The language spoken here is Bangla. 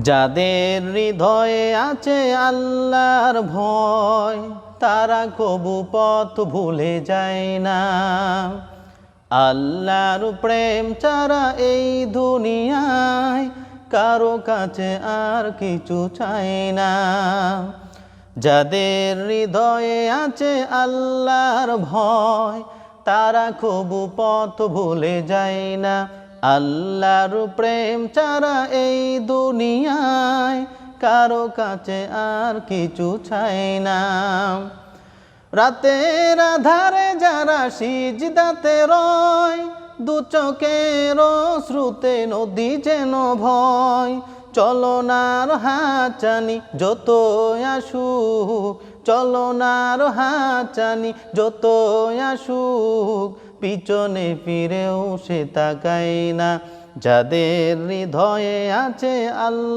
যাদের হৃদয়ে আছে আল্লাহর ভয়, তারা কবু পথ ভুলে যায় না। আল্লাহর প্রেম ছাড়া এই দুনিয়ায় কারো কাছে আর কিছু চাই না। যাদের হৃদয়ে আছে আল্লাহর ভয়, তারা কবু পথ ভুলে যায় না। আল্লাহর প্রেম ছাড়া এই দুনিয়ায় কারো কাছে আর কিছু চাই না। রাতের আধারে যারা সিজদাতে রয়, দু চোখের শ্রুতে নদী যেন ভয়। চলনার হাতছানি যত আসুক, চলনার হাতছানি যত আসুক, পিছনে ফিরেও সে তাকায় না। যাদের হৃদয়ে আছে আল্লাহ